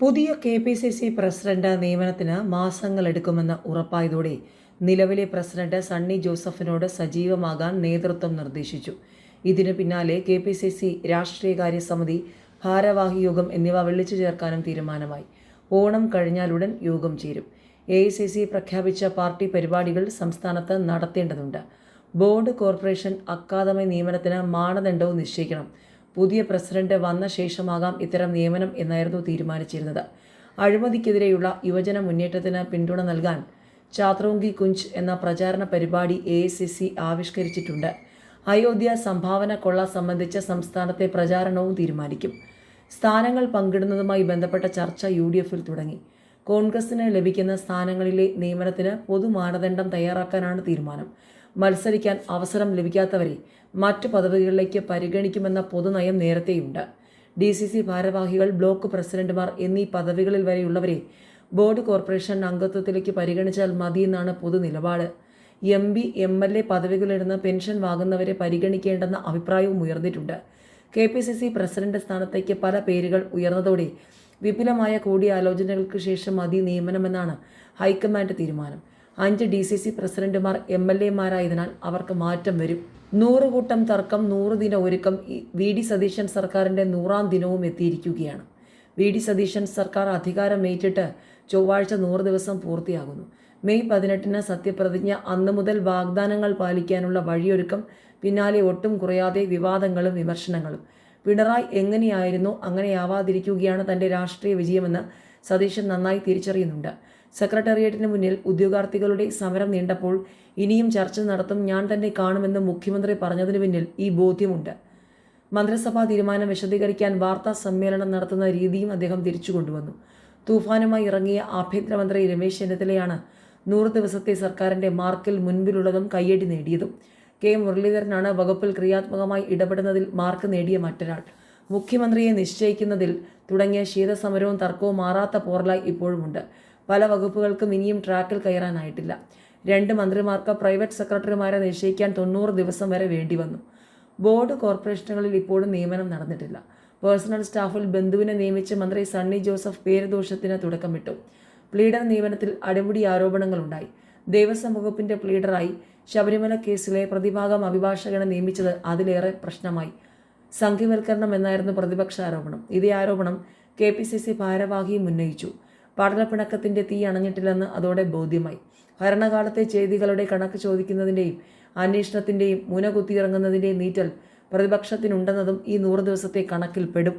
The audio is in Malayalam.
പുതിയ KPCC പ്രസിഡന്റ് നിയമനത്തിന് മാസങ്ങളെടുക്കുമെന്ന് ഉറപ്പായതോടെ നിലവിലെ പ്രസിഡന്റ് സണ്ണി ജോസഫിനോട് സജീവമാകാൻ നേതൃത്വം നിർദ്ദേശിച്ചു. ഇതിനു പിന്നാലെ KPCC രാഷ്ട്രീയകാര്യ സമിതി, ഭാരവാഹി യോഗം എന്നിവ വിളിച്ചു ചേർക്കാനും തീരുമാനമായി. ഓണം കഴിഞ്ഞാലുടൻ യോഗം ചേരും. AICC പ്രഖ്യാപിച്ച പാർട്ടി പരിപാടികൾ സംസ്ഥാനത്ത് നടത്തേണ്ടതുണ്ട്. ബോർഡ്, കോർപ്പറേഷൻ, അക്കാദമി നിയമനത്തിന് മാനദണ്ഡവും നിശ്ചയിക്കണം. പുതിയ പ്രസിഡന്റ് വന്ന ശേഷമാകാം ഇത്തരം നിയമനം എന്നായിരുന്നു തീരുമാനിച്ചിരുന്നത്. അഴിമതിക്കെതിരെയുള്ള യുവജന മുന്നേറ്റത്തിന് പിന്തുണ നൽകാൻ ചാത്രൂങ്കി കുഞ്ച് എന്ന പ്രചാരണ പരിപാടി AICC ആവിഷ്കരിച്ചിട്ടുണ്ട്. അയോധ്യ സംഭാവന കൊള്ള സംബന്ധിച്ച സംസ്ഥാനത്തെ പ്രചാരണവും തീരുമാനിക്കും. സ്ഥാനങ്ങൾ പങ്കിടുന്നതുമായി ബന്ധപ്പെട്ട ചർച്ച UDFിൽ തുടങ്ങി. കോൺഗ്രസിന് ലഭിക്കുന്ന സ്ഥാനങ്ങളിലെ നിയമനത്തിന് പൊതുമാനദണ്ഡം തയ്യാറാക്കാനാണ് തീരുമാനം. മത്സരിക്കാൻ അവസരം ലഭിക്കാത്തവരെ മറ്റ് പദവികളിലേക്ക് പരിഗണിക്കുമെന്ന പൊതുനയം നേരത്തെയുണ്ട്. DCC ഭാരവാഹികൾ, ബ്ലോക്ക് പ്രസിഡന്റുമാർ എന്നീ പദവികളിൽ വരെയുള്ളവരെ ബോർഡ്, കോർപ്പറേഷൻ അംഗത്വത്തിലേക്ക് പരിഗണിച്ചാൽ മതിയെന്നാണ് പൊതുനിലപാട്. MP, MLA പദവികളിലിരുന്ന് പെൻഷൻ വാങ്ങുന്നവരെ പരിഗണിക്കേണ്ടെന്ന അഭിപ്രായവും ഉയർന്നിട്ടുണ്ട്. KPCC പ്രസിഡന്റ് സ്ഥാനത്തേക്ക് പല പേരുകൾ ഉയർന്നതോടെ വിപുലമായ കൂടിയാലോചനകൾക്ക് ശേഷം മതി നിയമനമെന്നാണ് ഹൈക്കമാൻഡ് തീരുമാനം. 5 DCC പ്രസിഡന്റുമാർ MLA മാരായതിനാൽ അവർക്ക് മാറ്റം വരും. 100 കൂട്ടം തർക്കം, 100 ദിന ഒരുക്കം. VD സതീശൻ സർക്കാരിൻ്റെ 100ാം ദിനവും എത്തിയിരിക്കുകയാണ്. VD സതീശൻ സർക്കാർ അധികാരമേറ്റിട്ട് ചൊവ്വാഴ്ച 100 ദിവസം പൂർത്തിയാകുന്നു. മെയ് 18 സത്യപ്രതിജ്ഞ. അന്നു മുതൽ വാഗ്ദാനങ്ങൾ പാലിക്കാനുള്ള വഴിയൊരുക്കം. പിന്നാലെ ഒട്ടും കുറയാതെ വിവാദങ്ങളും വിമർശനങ്ങളും. പിണറായി എങ്ങനെയായിരുന്നോ അങ്ങനെയാവാതിരിക്കുകയാണ് തൻ്റെ രാഷ്ട്രീയ വിജയമെന്ന് സതീശൻ നന്നായി തിരിച്ചറിയുന്നുണ്ട്. സെക്രട്ടേറിയറ്റിന് മുന്നിൽ ഉദ്യോഗാർത്ഥികളുടെ സമരം നീണ്ടപ്പോൾ ഇനിയും ചർച്ച നടത്തും, ഞാൻ തന്നെ കാണുമെന്ന് മുഖ്യമന്ത്രി പറഞ്ഞതിന് പിന്നിൽ ഈ ബോധ്യമുണ്ട്. മന്ത്രിസഭാ തീരുമാനം വിശദീകരിക്കാൻ വാർത്താ സമ്മേളനം നടത്തുന്ന രീതിയും അദ്ദേഹം തിരിച്ചു കൊണ്ടുവന്നു. തൂഫാനുമായി ഇറങ്ങിയ ആഭ്യന്തരമന്ത്രി രമേശ് ചെന്നിത്തലയാണ് 100 ദിവസത്തെ സർക്കാരിൻ്റെ മാർക്കിൽ മുൻപിലുള്ളതും കയ്യടി നേടിയതും. K മുരളീധരനാണ് വകുപ്പിൽ ക്രിയാത്മകമായി ഇടപെടുന്നതിൽ മാർക്ക് നേടിയ മറ്റൊരാൾ. മുഖ്യമന്ത്രിയെ നിശ്ചയിക്കുന്നതിൽ തുടങ്ങിയ ശീതസമരവും തർക്കവും മാറാത്ത പോറലായി ഇപ്പോഴുമുണ്ട്. പല വകുപ്പുകൾക്കും ഇനിയും ട്രാക്കിൽ കയറാനായിട്ടില്ല. 2 മന്ത്രിമാർക്ക് പ്രൈവറ്റ് സെക്രട്ടറിമാരെ നിശ്ചയിക്കാൻ 90 ദിവസം വരെ വേണ്ടിവന്നു. ബോർഡ്, കോർപ്പറേഷനുകളിൽ ഇപ്പോഴും നിയമനം നടന്നിട്ടില്ല. പേഴ്സണൽ സ്റ്റാഫിൽ ബന്ധുവിനെ നിയമിച്ച് മന്ത്രി സണ്ണി ജോസഫ് പേരുദോഷത്തിന് തുടക്കമിട്ടു. പ്ലീഡർ നിയമനത്തിൽ അടിമുടി ആരോപണങ്ങളുണ്ടായി. ദേവസ്വം വകുപ്പിൻ്റെ പ്ലീഡറായി ശബരിമല കേസിലെ പ്രതിഭാഗം അഭിഭാഷകനെ നിയമിച്ചത് അതിലേറെ പ്രശ്നമായി. സംഘിവൽക്കരണം എന്നായിരുന്നു പ്രതിപക്ഷ ആരോപണം. ഇതേ ആരോപണം KPCC ഭാരവാഹിയും ഉന്നയിച്ചു. പഠനപ്പിണക്കത്തിൻ്റെ തീ അണഞ്ഞിട്ടില്ലെന്ന് അതോടെ ബോധ്യമായി. ഭരണകാലത്തെ ചെയ്തികളുടെ കണക്ക് ചോദിക്കുന്നതിൻ്റെയും അന്വേഷണത്തിൻ്റെയും മുനകുത്തിയിറങ്ങുന്നതിൻ്റെയും നീറ്റൽ പ്രതിപക്ഷത്തിനുണ്ടെന്നതും ഈ 100 ദിവസത്തെ കണക്കിൽ പെടും.